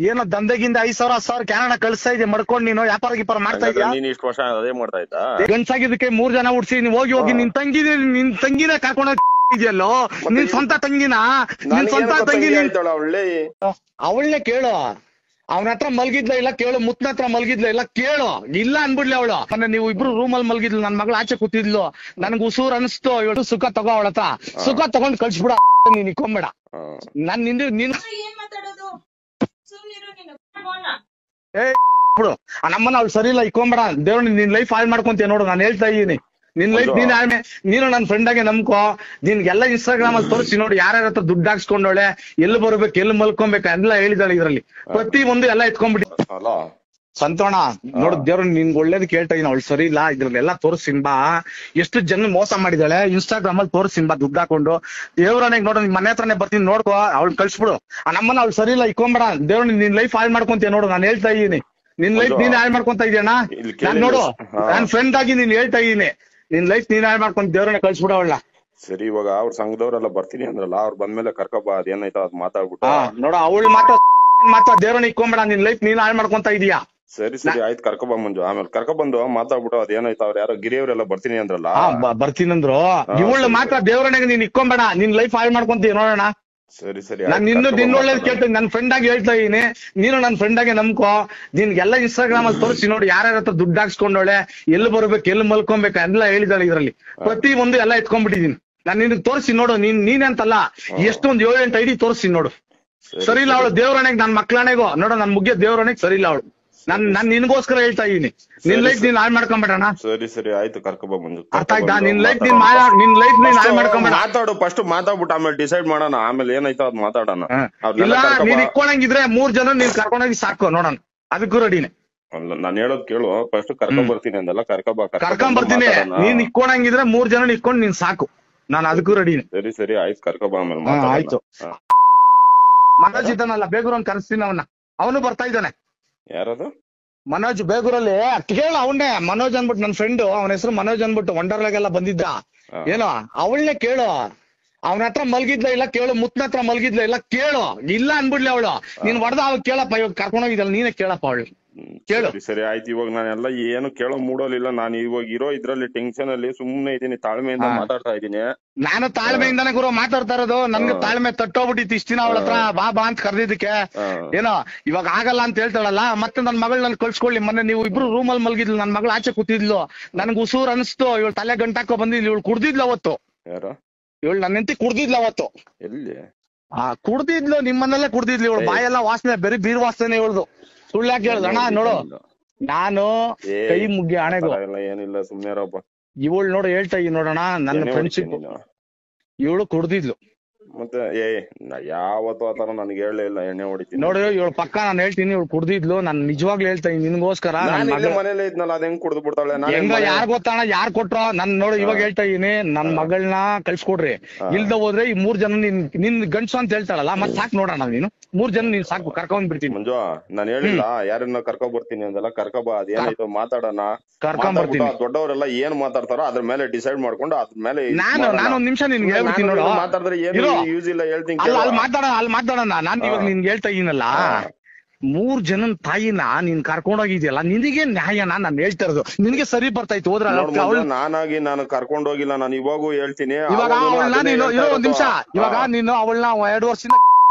ಏನೋ ದಂಧೆಗಿಂದ 5,000 10,000 ಕ್ಯಾನಡ ಕಳಿಸ್ತಾ ಇದೆಯಾ ಮಡ್ಕೊಂಡ್ ನೀನು ವ್ಯಾಪಾರ ಗೀಪಾರ ಮಾಡ್ತಾ ಇದೀಯಾ? ನೀನ್ ಇಷ್ಟು ವರ್ಷ ಅದೇ ಮಾಡ್ತಾ ಇದ್ದ? ಗಂಡ್ಸಾಗಿದ್ದಕ್ಕೆ 3 ಜನ ಉಡ್ಸಿ ನೀನ್ ಹೋಗಿ ನಿನ್ ತಂಗಿನ ಕರ್ಕೊಂಡ ಇದೆಯಲ್ಲೋ, ನಿನ್ ಸ್ವಂತ ತಂಗಿನ ಅವಳನ್ನೇ ಕೇಳು. ಅವನ ಹತ್ರ ಮಲ್ಗಿದ್ಲ ಇಲ್ಲ ಕೇಳು, ಮುತ್ತನ ಹತ್ರ ಮಲ್ಗಿದ್ಲ ಇಲ್ಲ ಕೇಳು. ಇಲ್ಲ ಅನ್ಬಿಡ್ಲಿ ಅವಳು. ನೀವು ಇಬ್ರು ರೂಮಲ್ಲಿ ಮಲ್ಗಿದ್ಲು, ನನ್ ಮಗಳು ಆಚೆ ಕೂತಿದ್ಲು, ನನ್ಗೆ ಉಸೂರ್ ಅನಿಸ್ತು, ಇವಳು ಸುಖ ತಗೋ ಅವಳ ಹತ್ರ. ಸುಖ ತಗೊಂಡ್ ಕಳ್ಸ್ಬಿಡ, ನೀನ್ ಇಕ್ಕೊಂಬೇಡ. ನಾನ್ ನಿನ್ ಬಿಡು ನಮ್ಮನ್ನ ಅವ್ಳು ಸರಿ ಇಲ್ಲ, ಇಕ್ಕೊಂಬೇಡ. ದೇವ್ರ ನಿನ್ ಲೈಫ್ ಹಾಳು ಮಾಡ್ಕೊಂತೀಯ ನೋಡು. ನಾನು ಹೇಳ್ತಾ ಇದೀನಿ, ನಿನ್ ಲೈಫ್ ನೀನು ನನ್ನ ಫ್ರೆಂಡ್ ಆಗಿ ನಂಬ್ಕೋ. ನಿನ್ಗೆಲ್ಲ ಇನ್ಸ್ಟಾಗ್ರಾಮ್ ಅಲ್ಲಿ ತೋರಿಸಿ ನೋಡಿ ಯಾರ್ಯಾರ ಹತ್ರ ದುಡ್ಡು ಹಾಕ್ಸ್ಕೊಂಡವಳೆ, ಎಲ್ಲಿ ಬರ್ಬೇಕು ಎಲ್ಲಿ ಮಲ್ಕೊಬೇಕು ಎಲ್ಲ ಹೇಳಿದಾಳೆ ಇದ್ರಲ್ಲಿ. ಪ್ರತಿ ಒಂದು ಎಲ್ಲ ಎತ್ಕೊಂಡ್ಬಿಟ್ಟು ಸಂತೋಣ ನೋಡು. ದೇವ್ರ ನಿನ್ಗೆ ಒಳ್ಳೇದು ಕೇಳ್ತಾ ಇದೀನಿ. ಅವಳು ಸರಿ ಇಲ್ಲ, ಇದ್ರಲ್ಲೆಲ್ಲ ತೋರಿಸ್ತೀನಿ ಬಾ. ಎಷ್ಟು ಜನ ಮೋಸ ಮಾಡಿದಾಳೆ ಇನ್ಸ್ಟಾಗ್ರಾಮ್ ಅಲ್ಲಿ, ತೋರಿಸ್ತೀನಿ ಬಾ ದುಡ್ಡು ಹಾಕೊಂಡು. ದೇವ್ರನೆಗ್ ನೋಡು, ನಿಮ್ ಮನೆ ಹತ್ರನೇ ಬರ್ತೀನಿ ನೋಡ್ಕೋ. ಅವ್ಳು ಕಳ್ಸ್ಬಿಡು ನಮ್ಮನ್ನ. ಅವ್ಳು ಸರಿ ಇಲ್ಲ, ಇಕ್ಕೊಂಬೇಡ. ದೇವ್ರ ನಿನ್ ಲೈಫ್ ಹಾಳು ಮಾಡ್ಕೊಂತೀಯ ನೋಡು. ನಾನು ಹೇಳ್ತಾ ಇದೀನಿ, ನಿನ್ ಲೈಫ್ ನೀನ್ ಹಾಳು ಮಾಡ್ಕೊಂತ ಇದೀಯಣ್ಣ. ನಾನ್ ನೋಡು ನಾನ್ ಫ್ರೆಂಡ್ ಆಗಿ ನೀನ್ ಹೇಳ್ತಾ ಇದೀನಿ, ನಿನ್ ಲೈಫ್ ನೀನ್ ಹಾಳು ಮಾಡ್ಕೊಂತ ದೇವ್ರನ್ನ ಕಳ್ಸ್ಬಿಡ ಅವಳ. ಸರಿ, ಇವಾಗ ಅವ್ರ ಸಂಘದವ್ರೆಲ್ಲ ಬರ್ತೀನಿ ಅಂದ್ರಲ್ಲ, ಅವ್ರು ಬಂದ್ಮೇಲೆ ಕರ್ಕೊಬಾ. ಅದೇನಾಯ್ತು ಅದ್ ಮಾತಾಡ್ಬಿಟ್ಟು ನೋಡು. ಅವಳು ಮಾತ್ರ ದೇವ್ರನ್ನ ಇಕ್ಕೊಂಬೇಡ. ನಿನ್ ಲೈಫ್ ನೀನ್ ಹಾಳು ಮಾಡ್ಕೊಂತ ಇದೀಯಾ. ಸರಿ ಆಯ್ತು, ಕರ್ಕೊಬಾ ಮಂಜು. ಆಮೇಲೆ ಕರ್ಕೊಬಂದು ಮಾತಾಡ್ಬಿಟ್ಟು ಅದೇನಾಯ್ತು. ಅವ್ರು ಯಾರೋ ಗಿರಿಯವ್ರೆಲ್ಲ ಬರ್ತೀನಿ ಅಂದ್ರಲ್ಲ, ಬರ್ತೀನಂದ್ರು. ಇವಳು ಮಾತ್ರ ದೇವ್ರನೆಗೆ ನೀನ್ ಇಕ್ಕೊಂಬೇಡ. ನಿನ್ ಲೈಫ್ ಹಾಳು ಮಾಡ್ಕೊಂತೀಯ ನೋಡೋಣ. ಸರಿ ನಾನು ನಿನ್ನ ಒಳ್ಳೇದ್ ಕೇಳ್ತೀನಿ. ನನ್ ಫ್ರೆಂಡ್ ಆಗಿ ಹೇಳ್ತಾ ಇದೀನಿ, ನೀನು ನನ್ ಫ್ರೆಂಡ್ ಆಗಿ ನಂಬ್ಕೋ. ನಿನ್ಗೆಲ್ಲ ಇನ್ಸ್ಟಾಗ್ರಾಮ್ ಅಲ್ಲಿ ತೋರಿಸಿ ನೋಡಿ ಯಾರ್ಯಾರ ಹತ್ರ ದುಡ್ಡು ಹಾಕ್ಸ್ಕೊಂಡವಳೆ, ಎಲ್ಲಿ ಬರ್ಬೇಕು ಎಲ್ಲಿ ಮಲ್ಕೊಬೇಕು ಎಲ್ಲ ಹೇಳಿದಾಳೆ ಇದ್ರಲ್ಲಿ. ಪ್ರತಿ ಒಂದು ಎಲ್ಲ ಎತ್ಕೊಂಡ್ಬಿಟ್ಟಿದೀನಿ. ನಾನು ನಿನ್ಗೆ ತೋರಿಸಿ ನೋಡು. ನೀನಂತಲ್ಲ, ಎಷ್ಟೊಂದು 7-8 ಐಡಿ ತೋರಿಸ್ತೀನಿ ನೋಡು. ಸರಿ ಇಲ್ಲ ಅವಳು. ದೇವ್ರನೆಗೆ ನನ್ ಮಕ್ಳಾಣೆಗೋ ನೋಡು, ನನ್ ಮುಗ್ಯ ದೇವ್ರನೆಗೆ ಸರಿ ಇಲ್ಲ ಅವಳು. ನಾನ್ ನಿನ್ಗೋಸ್ಕರ ಹೇಳ್ತಾ ಇದೀನಿ, ನಿನ್ ಲೈಫ್ ನೀನ್ ಹಾಳು ಮಾಡ್ಕೊಂಬೇಡಣ. ಸರಿ ಆಯ್ತು, ಕರ್ಕೊಬಾ ಮಂಜು. ಅರ್ಥ ಆಯ್ತಾ? ನಿನ್ ಲೈಫ್ ನೀನ್ ಹಾಳು ಮಾಡ್ಕೊಂಬೇಡ. ಮಾತಾಡು ಫಸ್ಟ್, ಮಾತಾಡ್ಬಿಟ್ಟು ಆಮೇಲೆ ಡಿಸೈಡ್ ಮಾಡೋಣ. ಆಮೇಲೆ ಏನಾಯ್ತು ಅದ್ ಮಾತಾಡೋಣ. ಇಲ್ಲ ನೀನ್ ಇಕ್ಕೊಳಂಗಿದ್ರೆ 3 ಜನ ನೀನ್ ಕರ್ಕೊಂಡೋಗಿ ಸಾಕು ನೋಡೋಣ. ಅದಕ್ಕೂ ರೆಡಿನೇ. ನಾನ್ ಹೇಳೋದ್ ಕೇಳು. ಫಸ್ಟ್ ಕರ್ಕೊಂಡ್ ಬರ್ತೀನಿ ಅಂದಲ್ಲ, ಕರ್ಕೊಂಡ್ ಬರ್ತೀನಿ. ನೀನ್ ಇಕ್ಕೊಳಂಗಿದ್ರೆ 3 ಜನ ಇಕ್ಕೊಂಡ್ ನೀನ್ ಸಾಕು, ನಾನು ಅದಕ್ಕೂ ರೆಡಿನೇ. ಸರಿ ಆಯ್ತು, ಕರ್ಕೊಬಾ ಆಮೇಲೆ. ಆಯ್ತು. ಮನೋಜ್ ಇದ್ದಾನಲ್ಲ ಬೇಗೂರ್ ಕರೆಸ್ತೀನಿ ಅವನ್ನ. ಅವನು ಬರ್ತಾ ಇದ್ದಾನೆ. ಯಾರದು? ಮನೋಜ್ ಬೇಗೂರಲ್ಲಿ. ಕೇಳ ಅವನ್ನೇ, ಮನೋಜ್ ಅನ್ಬಿಟ್ಟು ನನ್ ಫ್ರೆಂಡ್. ಅವನ ಹೆಸರು ಮನೋಜ್ ಅನ್ಬಿಟ್ಟು ವಂಡರ್ಲಾಗೆಲ್ಲ ಬಂದಿದ್ದ. ಏನೋ ಅವಳನ್ನೇ ಕೇಳು. ಅವನ ಹತ್ರ ಮಲ್ಗಿದ್ಲ ಇಲ್ಲ ಕೇಳು, ಮುತ್ತನ ಹತ್ರ ಮಲ್ಗಿದ್ಲ ಇಲ್ಲ ಕೇಳು. ಇಲ್ಲ ಅನ್ಬಿಡ್ಲಿ ಅವಳು. ನೀನ್ ಹೊಡೆದ ಅವಾಗ ಕೇಳಪ್ಪ. ಇವಾಗ ಕರ್ಕೊಂಡೋಗಿದ್ದಲ್ಲ ನೀನೇ ಕೇಳಪ್ಪ ಅವಳು. ಕೇಳು. ಸರಿ ಆಯ್ತು. ಇವಾಗ ನಾನೆಲ್ಲ ಏನು ಕೇಳೋ ಮೂಡಲಿಲ್ಲ. ನಾನು ಇವಾಗ ಇರೋ ಇದ್ರಲ್ಲಿ ಟೆನ್ಷನ್ ಅಲ್ಲಿ ಸುಮ್ನೆ ಇದೀನಿ, ತಾಳ್ಮೆಯಿಂದ ಮಾತಾಡ್ತಾ ಇದೀನಿ. ನಾನು ತಾಳ್ಮೆಯಿಂದಾನೆ ಗುರು ಮಾತಾಡ್ತಾ ಇರೋದು. ನನ್ಗೆ ತಾಳ್ಮೆ ತಟ್ಟೋಗ್ಬಿಟ್ಟಿತ್ತು ಇಷ್ಟ ದಿನ. ಅವಳ ಹತ್ರ ಬಾ ಅಂತ ಕರೆದಿದ್ದಕ್ಕೆ ಏನೋ ಇವಾಗ ಆಗಲ್ಲ ಅಂತ ಹೇಳ್ತಾಳಲ್ಲ. ಮತ್ತೆ ನನ್ ಮಗಳ್ ನನ್ ಕಳ್ಸ್ಕೊಳ್ಳಿ. ಮೊನ್ನೆ ನೀವು ಇಬ್ರು ರೂಮಲ್ಲಿ ಮಲ್ಗಿದ್ಲು, ನನ್ ಮಗಳು ಆಚೆ ಕೂತಿದ್ಲು, ನನ್ಗೆ ಉಸೂರ್ ಅನಿಸ್ತು, ಇವಳು ತಲೆ ಗಂಟಾಕೋ ಬಂದಿದ್ಲು. ಇವಳು ಕುಡ್ದಿದ್ಲು ಅವತ್ತು. ಇವಳು ನನ್ನ ಹೆಂಡತಿ ಕುಡ್ದಿದ್ಲು ಅವತ್ತು. ಎಲ್ಲಿ ಕುಡ್ದಿದ್ಲು? ನಿಮ್ಮನ್ನಲ್ಲೇ ಕುಡ್ದಿದ್ಲು ಇವಳು. ಬಾಯೆಲ್ಲ ವಾಸನೆ, ಬರೀ ಬೀರ್ ವಾಸನೆ ಇವಳ್ದು. ಸುಳ್ಳು ಯಾಕೆ ಹೇಳ್ದ ಅಣ್ಣ? ನೋಡು, ನಾನು ಕೈ ಮುಗ್ಗಿ ಹಣೆಗೂ ಏನಿಲ್ಲ, ಸುಮ್ನೆ ಇವಳು ನೋಡು ಹೇಳ್ತಾ ಇದೀನಿ ನೋಡೋಣ. ನನ್ನ ಫ್ರೆಂಡ್ಶಿಪ್ ಇವಳು ಕುಡ್ದಿದ್ಲು. ಮತ್ತೆ ಯಾವತ್ತು ಆತರ ನನ್ಗೆ ಹೇಳಲೇ ಇಲ್ಲ. ಎಣ್ಣೆ ಹೊಡಿತೀನಿ ನೋಡು ಇವಳು ಪಕ್ಕ. ನಾನು ಹೇಳ್ತೀನಿ ಇವಳು ಕುಡ್ದಿದ್ಲು. ನಾನು ನಿಜವಾಗ್ಲೂ ಹೇಳ್ತಾ ಇದೀನಿ ನಿನ್ಗೋಸ್ಕರ. ಮನೇಲೆ ಇದ್ನಲ್ಲ, ಅದ್ ಹೆಂಗ್ ಕುಡ್ದು ಬಿಡ್ತಾಳೆ? ಯಾರ್ ಗೊತ್ತಾಣ, ಯಾರ್ ಕೊಟ್ರೋ ನನ್ ನೋಡು. ಇವಾಗ ಹೇಳ್ತಾ ಇದೀನಿ, ನನ್ ಮಗಳನ್ನ ಕಳ್ಸ್ಕೊಡ್ರಿ. ಇಲ್ದ ಹೋದ್ರೆ ಈ 3 ಜನ ನಿನ್ ಗಂಡ್ಸು ಅಂತ ಹೇಳ್ತಾಳಲ್ಲ, ಮತ್ ಸಾಕ್ ನೋಡೋಣ. ನೀನು 3 ಜನ ನೀನ್ ಸಾಕು, ಕರ್ಕೊಂಡ್ ಬಿಡ್ತೀನಿ. ಮಂಜು, ನಾನ್ ಹೇಳಿಲ್ಲ ಯಾರನ್ನ ಕರ್ಕೊಂಡ್ ಬರ್ತೀನಿ ಅಂದಲ್ಲ. ಕರ್ಕೊಬಾ, ಅದೇನಾಯ್ತು ಮಾತಾಡೋಣ. ಕರ್ಕೊಂಡ್ ಬರ್ತೀನಿ. ದೊಡ್ಡವರೆಲ್ಲ ಏನ್ ಮಾತಾಡ್ತಾರೋ ಅದ್ರ ಮೇಲೆ ಡಿಸೈಡ್ ಮಾಡ್ಕೊಂಡು ಅದ್ರ ಮೇಲೆ ನಾನೊಂದ್ ನಿಮಿಷ ನಿನ್ಗೆ ಹೇಳ್ಬಿಡ್ತೀನಿ ನೋಡು. ಮಾತಾಡಿದ್ರೆ ಏನು ಯೂಸ್ ಇಲ್ಲ, ಹೇಳ್ತೀನಿ. ಅಲ್ಲಿ ಮಾತಾಡೋಣ. ನಾನ್ ಇವಾಗ ನಿನ್ಗೆ ಹೇಳ್ತಾ ಇದೀನಲ್ಲ, 3 ಜನನ್ ತಾಯಿನ ನೀನ್ ಕರ್ಕೊಂಡೋಗಿದ್ಯಲ್ಲ, ನಿನಗೆ ನ್ಯಾಯನ ನಾನು ಹೇಳ್ತಾ ಇರೋದು. ನಿನಗೆ ಸರಿ ಬರ್ತಾಯ್ತು ಹೋದ್ರ? ನಾನಾಗಿ ನಾನು ಕರ್ಕೊಂಡ್ ಹೋಗಿಲ್ಲ. ನಾನು ಇವಾಗೂ ಹೇಳ್ತೀನಿ. ಇವಾಗ ಅವಳನ್ನ ನೀನು ಒಂದ್ ನಿಮಿಷ, ಇವಾಗ ನೀನು ಅವಳನ್ನ 2 ವರ್ಷದಿಂದ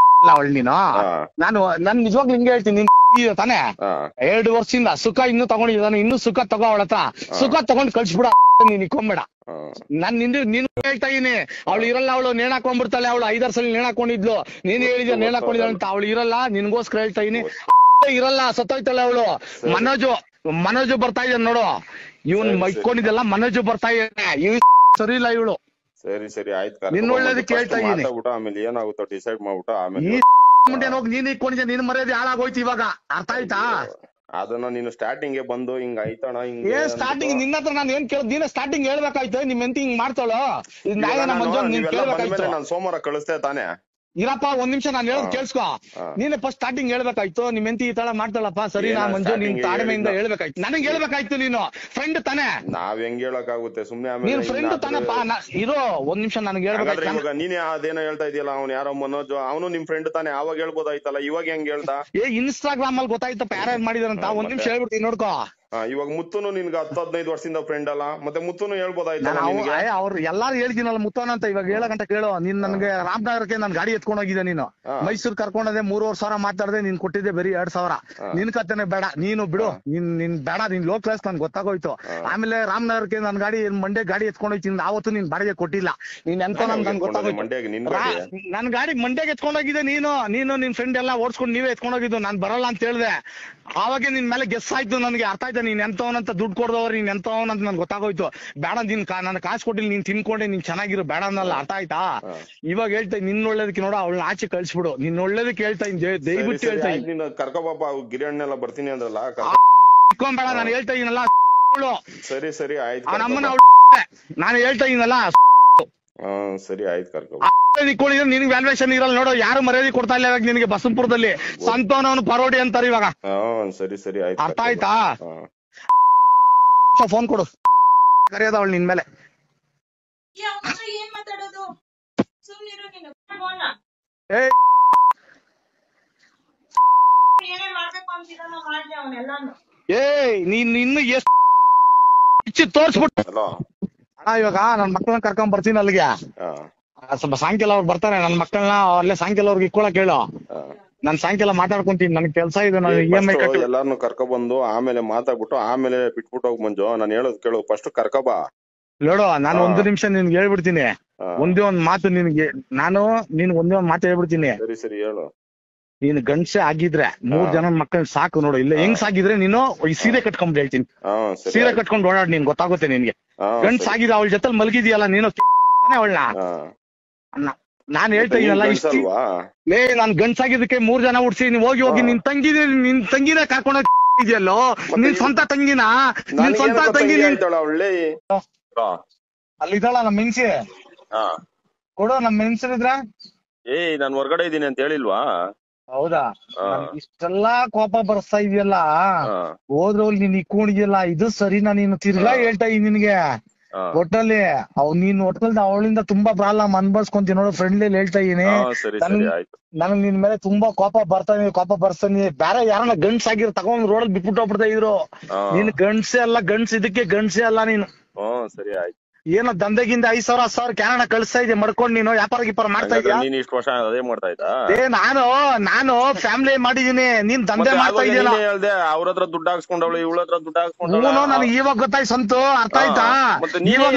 ಅವಳು ನೀನು. ನಾನು ನಿಜವಾಗ್ಲೂ ಹಿಂಗೆ ಹೇಳ್ತೀನಿ, ತಾನೆ 2 ವರ್ಷದಿಂದ ಸುಖ ಇನ್ನೂ ತಗೊಂಡಿದ್ದಾನೆ. ಇನ್ನೂ ಸುಖ ತಗೋ ಅವಳ ಹತ್ರ. ಸುಖ ತಗೊಂಡ್ ಕಳ್ಸ್ಬಿಡ, ನೀನ್ ಇಕ್ಕೊಂಬೇಡ. ನಾನ್ ನಿನ್ ಹೇಳ್ತಾ ಇದೀನಿ. ಅವಳು ಇರಲ್ಲ, ಅವಳು ನೇಣ್ ಹಾಕೊಂಡ್ಬಿಡ್ತಾಳೆ. ಅವಳು 5-6 ಸಲ ನೇಣ್ ಹಾಕೊಂಡಿದ್ಲು. ನೀನ್ ಹೇಳಿದ್ಯ ನೇಣ್ ಹಾಕೊಂಡಿದ್ದಾಳೆ ಅಂತ. ಅವಳು ಇರಲ್ಲ, ನಿನ್ಗೋಸ್ಕರ ಹೇಳ್ತಾ ಇದೀನಿ. ಇರಲ್ಲ, ಸತ್ತೋಯ್ತಾಳೆ ಅವಳು. ಮನೋಜು ಬರ್ತಾ ಇದ್ದಾನೆ ನೋಡು. ಇವನ್ ಇಕ್ಕೊಂಡಿದ್ದಲ್ಲ, ಮನೋಜು ಬರ್ತಾ ಇದ್ದಾನೆ. ಸರಿ ಇಲ್ಲ ಇವಳು. ಸರಿ ಆಯ್ತು, ನಿನ್ ಒಳ್ಳೇದು ಕೇಳ್ತಾ ಇದೀನಿ. ಆಮೇಲೆ ಏನಾಗುತ್ತೋ ಡಿಸೈಡ್ ಮಾಡ್ಬಿಟ್ಟು ಆಮೇಲೆ ಹೋಗಿ ನೀನ್ ಇಕ್ಕೊಂಡಿದ್ಯ, ನಿನ್ ಮರ್ಯಾದೆ ಹಾಳಾಗೋಯ್ತು ಇವಾಗ. ಅರ್ಥ ಆಯ್ತಾ? ಅದನ್ನ ನೀನು ಸ್ಟಾರ್ಟಿಂಗ್ ಬಂದು ಹಿಂಗ ಆಯ್ತಣ ಹಿಂಗ ಸ್ಟಾರ್ಟಿಂಗ್ ನಿನ್ನ ಹತ್ರ ನಾನು ಏನ್ ಕೇಳೋದು? ನೀನೇ ಸ್ಟಾರ್ಟಿಂಗ್ ಹೇಳ್ಬೇಕಾಯ್ತು. ನಿಮ್ ಎಂತ ಹಿಂಗ್ ಮಾಡ್ತಾಳೋ? ನಾನು ಸೋಮವಾರ ಕಳಿಸ್ತೇ ತಾನೆ. ಇರಪ್ಪ ಒಂದ್ ನಿಮಿಷ ನಾನು ಹೇಳೋದು ಕೇಳಿಸ್ಕೊ. ನೀನೆ ಫಸ್ಟ್ ಸ್ಟಾರ್ಟಿಂಗ್ ಹೇಳ್ಬೇಕಾಯ್ತು, ನಿಮ್ ಹೆಂಡತಿ ಈ ತರ ಮಾಡ್ತಾಳಪ್ಪ ಸರಿನಾ ಮಂಜು, ನಿನ್ ತಾಳ್ಮೆಯಿಂದ ಹೇಳ್ಬೇಕಾಯ್ತು, ನನಗೆ ಹೇಳ್ಬೇಕಾಯ್ತು. ನೀನು ಫ್ರೆಂಡ್ ತಾನೆ, ನಾವ್ ಹೆಂಗ್ ಹೇಳಕ್ಕಾಗುತ್ತೆ ಸುಮ್ನೆ. ನೀನ್ ಫ್ರೆಂಡ್ ತಾನಪ್ಪ. ಇರೋ ಒಂದ್ ನಿಮಿಷ ನನಗೆ ಹೇಳ್ಬೇಕಾಯ್ತು. ಇವಾಗ ನೀನೇ ಅದೇನೋ ಹೇಳ್ತಾ ಇದೆಯಲ್ಲ, ಅವ್ನು ಯಾರೋ ಮನೋಜ್, ಅವನು ನಿಮ್ ಫ್ರೆಂಡ್ ತಾನೆ, ಅವಾಗ ಹೇಳ್ಬೋದಾಯ್ತಲ್ಲ, ಇವಾಗ ಹೆಂಗ್ ಹೇಳ್ತಾ? ಇನ್ಸ್ಟಾಗ್ರಾಮ್ ಅಲ್ಲಿ ಗೊತ್ತಾಯ್ತಪ್ಪ ಯಾರ್ಯಾರು ಮಾಡಿದಾರಂತ. ಒಂದ್ ನಿಮಿಷ ಹೇಳ್ಬಿಡ್ತೀನಿ ನೋಡ್ಕೋ. ಇವಾಗ ಮುತ್ತುನು ನಿನ್ಗೆ 10-15 ವರ್ಷದಿಂದ ಫ್ರೆಂಡ್ ಅಲ್ಲ, ಮತ್ತೆ ಮುತ್ತುನು ಹೇಳ್ಬೋದಾಯ್ತಲ್ಲ. ಅವ್ರು ಎಲ್ಲಾರು ಹೇಳ್ತೀನಲ್ಲ ಮುತ್ತೋನ ಅಂತ, ಇವಾಗ ಹೇಳಕಂತ ಕೇಳು. ನೀನ್ ನನ್ಗೆ ರಾಮನಗರಕ್ಕೆ ನನ್ ಗಾಡಿ ಎತ್ಕೊಂಡ್ ಹೋಗಿದ್ದೆ ನೀನು, ಮೈಸೂರ್ ಕರ್ಕೊಂಡದೆ 3,500 ಮಾತಾಡದೆ, ನೀನ್ ಕೊಟ್ಟಿದ್ದೆ ಬರೀ 2,000. ನಿನ್ ಕತೆನೆ ಬೇಡ, ನೀನು ಬಿಡು, ನೀನ್ ಬೇಡ, ನೀನ್ ಲೋ ಕ್ಲಾಸ್ ನನ್ ಗೊತ್ತಾಗೋಯ್ತು. ಆಮೇಲೆ ರಾಮನಗರಕ್ಕೆ ನನ್ ಗಾಡಿ ಮಂಡ್ಯ ಗಾಡಿ ಎತ್ಕೊಂಡ್ ಹೋಯ್ತೀನಿ, ಆವತ್ತು ನೀನ್ ಬಾಡಿಗೆ ಕೊಟ್ಟಿಲ್ಲ. ನೀನ್ ಎಂತ ನನ್ ಗೊತ್ತಾಗೋಯ್ತು. ನನ್ ಗಾಡಿ ಮಂಡ್ಯಗೆ ಎತ್ಕೊಂಡ್ ಹೋಗಿದ್ದೆ ನೀನು ನಿನ್ ಫ್ರೆಂಡ್ ಎಲ್ಲ ಓಡಿಸ್ಕೊಂಡು ನೀವೇ ಎತ್ಕೊಂಡ್ ಹೋಗಿದ್ದು. ನಾನ್ ಬರಲ್ಲ ಅಂತ ಹೇಳ್ದೆ, ಆವಾಗ ನಿನ್ ಮೇಲೆ ಗೆಸ್ ಆಯ್ತು, ನನ್ಗೆ ಅರ್ಥ ಆಯ್ತು ನೀನ್ ಎಂತವನಂತ, ದುಡ್ಡು ಕೊಡ್ದವ್ರು ನೀನ್ ಎಂತವನಂತ ನನ್ಗೆ ಗೊತ್ತಾಗೋಯ್ತು. ಬೇಡ, ನೀನ್ ನನ್ ಕಾಸು ಕೊಟ್ಟಿಲ್ಲ, ನೀನ್ ತಿನ್ಕೊಂಡೆ, ನೀನ್ ಚೆನ್ನಾಗಿರು, ಬೇಡ ಅನ್ನಲ್ಲ, ಅರ್ಥ ಆಯ್ತಾ? ಇವಾಗ ಹೇಳ್ತಾ ನಿನ್ ಒಳ್ಳೇದಕ್ಕೆ ನೋಡ, ಅವಳನ್ನ ಆಚೆ ಕಳ್ಸಿಬಿಡು. ನಿನ್ ಒಳ್ಳೇದಕ್ಕೆ ಹೇಳ್ತಾ ದಯವಿಟ್ಟು ಹೇಳ್ತಾ ಇದ್ದೀನಿ. ಕರ್ಕೋಬಾಪ, ಗಿರಿಯಣ್ಣೆಲ್ಲ ಬರ್ತೀನಿ ಅಂದ್ರಲ್ಲ, ಬೇಡ, ನಾನು ಹೇಳ್ತಾ ಇದೀನಲ್ಲ. ಸರಿ ಸರಿ ಆಯ್ತು, ನಮ್ಮನ್ನ ನಾನು ಹೇಳ್ತಾ ಇದೀನಲ್ಲ. ಸರಿ ಆಯ್ತು, ಕರ್ಕೊ. ನಿನ್ಗೆ ವ್ಯಾಲ್ಯೂಯೇಷನ್ ಇರಲ್ಲ ನೋಡು, ಯಾರು ಮರ್ಯಾದೆ ಕೊಡ್ತಾ ಇಲ್ಲ ಇವಾಗ ನಿನಗೆ. ಬಸಂಪುರದಲ್ಲಿ ಸಂತೋನವನು ಪರೋಡಿ ಅಂತಾರೆ ಇವಾಗ. ಸರಿ ಸರಿ ಆಯ್ತು, ಅರ್ಥ ಆಯ್ತಾ? ಫೋನ್ ಕೊಡು, ಕರೆಯೋದ ಅವಳು ನಿನ್ ಮೇಲೆ. ನೀನ್ ಇನ್ನು ಎಷ್ಟು ತೋರ್ಸ್ಬಿಟ್ಟು ಇವಾಗ ನನ್ ಮಕ್ಕಳನ್ನ ಕರ್ಕೊಂಡ್ ಬರ್ತೀನಿ ಅಲ್ಲಿಗೆ. ಸ್ವಲ್ಪ ಸಾಯಂಕಾಲ ಅವ್ರು ಬರ್ತಾರೆ, ನನ್ ಮಕ್ಕಳನ್ನ ಅಲ್ಲೇ ಸಾಯಂಕಾಲ ಅವ್ರಿಗೆ ಇಕ್ಕೊಳಕ್ ಹೇಳು. ನಾನ್ ಸಾಯಂಕಾಲ ಮಾತಾಡ್ಕೊಂತೀನಿ, ನನ್ಗೆ ಕೆಲಸ ಇದೆ. ನಾನು EMI ಕಟ್ಟಿ ಎಲ್ಲಾರ್ನು ಕರ್ಕೊಬಂದು ಆಮೇಲೆ ಮಾತಾಡ್ಬಿಟ್ಟು ಆಮೇಲೆ ಬಿಟ್ಬಿಟ್ಟು ಹೋಗ್ ಮಂಜು. ನಾನು ಹೇಳೋದು ಕೇಳು, ಫಸ್ಟ್ ಕರ್ಕೊಬಾ. ನೋಡು, ನಾನು ಒಂದು ನಿಮಿಷ ನಿನ್ಗೆ ಹೇಳ್ಬಿಡ್ತೀನಿ, ಒಂದೇ ಒಂದ್ ಮಾತು ನಿನ್ಗೆ. ನಿನ್ಗೆ ಒಂದೇ ಒಂದ್ ಮಾತು ಹೇಳ್ಬಿಡ್ತೀನಿ. ಸರಿ ಸರಿ ಹೇಳು. ನೀನ್ ಗಂಡ್ಸೆ ಆಗಿದ್ರೆ 3 ಜನ ಮಕ್ಕಳ ಸಾಕು ನೋಡು. ಇಲ್ಲ ಹೆಂಗ್ ಸಾಗಿದ್ರೆ ನೀನು ಈ ಸೀರೆ ಕಟ್ಕೊಂಡ್ ಹೇಳ್ತೀನಿ, ಸೀರೆ ಕಟ್ಕೊಂಡ್ ಓಡಾಡ್, ನೀನ್ ಗೊತ್ತಾಗುತ್ತೆ ನಿನ್ಗೆ. ಗಂಡ್ಸ್ ಆಗಿದ್ರೆ ಅವಳ ಜೊತೆ ಮಲಗಿದ್ಯಲ್ಲ ನೀನು, ಅವಳನ್ನ ನಾನ್ ಹೇಳ್ತಾ ಇದೀನಲ್ಲ. ನಾನ್ ಗಂಡ್ಸಾಗಿದ್ದಕ್ಕೆ 3 ಜನ ಉಡ್ಸಿ ನೀವ್ ಹೋಗಿ ನಿನ್ ತಂಗಿನ ಕರ್ಕೊಂಡ್ ಇದೆಯಲ್ಲೋ, ನಿನ್ ಸ್ವಂತ ತಂಗಿನ, ನಿನ್ ಸ್ವಂತ ತಂಗಿ ಅಲ್ಲಿದ್ದಾಳ ನಮ್ ಮೆನ್ಸಿ ಕೊಡು. ನಮ್ ಮೆನ್ಸಿದ್ರ ನಾನ್ ಹೊರಗಡೆ ಇದೀನಿ ಅಂತ ಹೇಳಿಲ್ವಾ? ಹೌದಾ? ಇಷ್ಟೆಲ್ಲಾ ಕೋಪ ಬರ್ಸ್ತಾ ಇದೆಯಲ್ಲ, ಹೋದ್ರಲ್ಲಿ ನೀನ್ ಇಕ್ಕೊಂಡಿದ್ಯಲ್ಲ, ಇದು ಸರಿನಾ? ನೀನು ತಿರ್ಗಾ ಹೇಳ್ತಾ ಇದೀನಿ ನಿನ್ಗೆ. ಒಟ್ಟಲ್ಲಿ ನೀನ್ ಒಟ್ಟಲ್ಲಿ ಅವಳಿಂದ ತುಂಬಾ ಪ್ರಾಬ್ಲಮ್ ಅನ್ಭವಿಸ್ಕೊಂತೀನಿ ನೋಡು. ಫ್ರೆಂಡ್ಲಿ ಹೇಳ್ತಾ ಇದೀನಿ, ನನಗ್ ನಿನ್ ಮೇಲೆ ತುಂಬಾ ಕೋಪ ಬರ್ತಾನೆ. ಬೇರೆ ಯಾರನ್ನ ಗಂಡ್ಸ್ ಆಗಿರ್ ತಗೊಂಡ್ ರೋಡಲ್ಲಿ ಬಿಟ್ಬಿಟ್ಟು ಹೋಗ್ಬಿಡ್ತಾ ಇದ್ರು. ನೀನ್ ಗಂಡ್ಸೆ ಅಲ್ಲ, ಇದಕ್ಕೆ ಗಂಡ್ಸೆ ಅಲ್ಲ ನೀನು. ಸರಿ ಆಯ್ತು. ಏನೋ ದಂಧೆಗಿಂದ 5,000 10,000 ಕ್ಯಾನಡ ಕಳಿಸ್ತಾ ಇದ್ದೆ ಮಾಡ್ಕೊಂಡ್, ನೀನು ವ್ಯಾಪಾರ ಮಾಡ್ತಾ ಇದ್ಯಾ? ನಾನು ಫ್ಯಾಮಿಲಿ ಮಾಡಿದೀನಿ, ನೀನ್ ದಂಧೆ ಮಾಡ್ತಾ ಇದೀಯಲ್ಲ. ಅವ್ರ ಹತ್ರ ದುಡ್ಡು ಹಾಕ್ಸ್ಕೊಂಡವಳು, ಇವಳ ಹತ್ರ ದುಡ್ಡು ಹಾಕ್ಸ್ಕೊಂಡ. ನನಗೆ ಇವಾಗ ಗೊತ್ತಾಯ್ತು ಸಂತು, ಅರ್ಥ ಆಯ್ತಾ?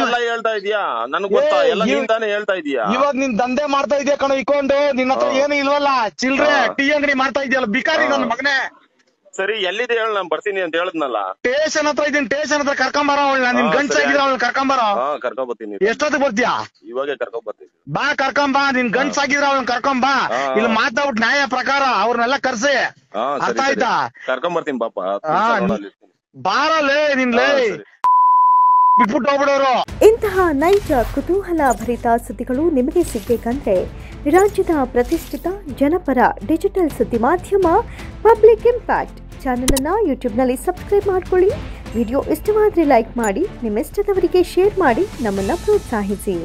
ಎಲ್ಲ ಹೇಳ್ತಾ ಇದೀಯಾ, ನನಗ್ ಗೊತ್ತಾ, ಎಲ್ಲ ನೀನ್ ತಾನೇ ಹೇಳ್ತಾ ಇದೀಯಾ. ಇವಾಗ ನಿನ್ ದಂಧೆ ಮಾಡ್ತಾ ಇದೆಯಾ ಕಣ, ಇಕ್ಕೊಂಡು. ನಿನ್ನ ಹತ್ರ ಏನು ಇಲ್ವಲ್ಲ, ಚಿಲ್ರೆ ಟೀ ಅಂಗಡಿ ಮಾಡ್ತಾ ಇದೆಯಲ್ಲ, ಬಿಕಾರಿ ನನ್ನ ಮಗನೇ. ಸರಿ, ಎಲ್ಲಿದೆ ಹೇಳ, ನಾನ್ ಬರ್ತೀನಿ ಅಂತ ಹೇಳದ್ನಲ್ಲ. ಸ್ಟೇಷನ್ ಹತ್ರ ಇದೀನಿ, ಸ್ಟೇಷನ್ ಹತ್ರ ಕರ್ಕೊಂಬರ. ನಿನ್ ಗಂಡ್ಸಾಗಿದ್ರೆ ಅವಳನ್ನ ಕರ್ಕೊಂಬರ. ಕರ್ಕೊಂಬರ್ತೀನಿ. ಎಷ್ಟೊತ್ತಿಗೆ ಬರ್ತೀಯಾ? ಇವಾಗೆ ಕರ್ಕೊಂಬರ್ತೀನಿ. ಬಾ, ಕರ್ಕೊಂಬಾ. ನಿನ್ ಗಂಡ್ಸಾಗಿದ್ರೆ ಅವಳನ್ನ ಕರ್ಕೊಂಬಾ. ಇಲ್ಲಿ ಮಾತಾಡ್ಬಿಟ್ಟು ನ್ಯಾಯ ಪ್ರಕಾರ ಅವ್ರನ್ನೆಲ್ಲ ಕರ್ಸಿ, ಅರ್ಥ ಆಯ್ತಾ? ಕರ್ಕೊಂಬರ್ತೀನಿ ಪಾಪ. ಬಾರಲ್ಲೇ ನಿನ್ಲೇ ಬಿಟ್ಬಿಟ್ಟು ಹೋಗ್ಬಿಡೋರು. ಇಂತಹ ನೈಜ ಕುತೂಹಲ ಭರಿತ ಸುದ್ದಿಗಳು ನಿಮಗೆ ಸಿಗಬೇಕಂದ್ರೆ ರಾಜ್ಯದ ಪ್ರತಿಷ್ಠಿತ ಜನಪರ ಡಿಜಿಟಲ್ ಸುದ್ದಿ ಮಾಧ್ಯಮ ಪಬ್ಲಿಕ್ ಇಂಪ್ಯಾಕ್ಟ್ ಚಾನೆಲ್ ಅನ್ನು ಯೂಟ್ಯೂಬ್ನಲ್ಲಿ ಸಬ್ಸ್ಕ್ರೈಬ್ ಮಾಡ್ಕೊಳ್ಳಿ. ವಿಡಿಯೋ ಇಷ್ಟವಾದರೆ ಲೈಕ್ ಮಾಡಿ, ನಿಮ್ಮಿಷ್ಟದವರಿಗೆ ಶೇರ್ ಮಾಡಿ ನಮ್ಮನ್ನು ಪ್ರೋತ್ಸಾಹಿಸಿ.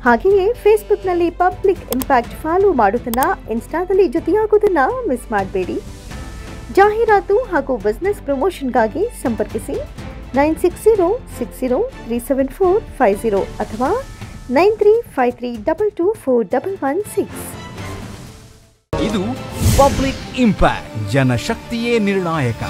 ಹಾಗೆಯೇ ಫೇಸ್ಬುಕ್ನಲ್ಲಿ ಪಬ್ಲಿಕ್ ಇಂಪ್ಯಾಕ್ಟ್ ಫಾಲೋ ಮಾಡೋದನ್ನು, ಇನ್ಸ್ಟಾದಲ್ಲಿ ಜೊತೆಯಾಗೋದನ್ನು ಮಿಸ್ ಮಾಡಬೇಡಿ. ಜಾಹೀರಾತು ಹಾಗೂ ಬಿಸ್ನೆಸ್ ಪ್ರಮೋಷನ್ಗಾಗಿ ಸಂಪರ್ಕಿಸಿ 9606037450 ಅಥವಾ 9353224116. ಇದು ಪಬ್ಲಿಕ್ ಇಂಪ್ಯಾಕ್ಟ್, ಜನಶಕ್ತಿಯೇ ನಿರ್ಣಾಯಕ.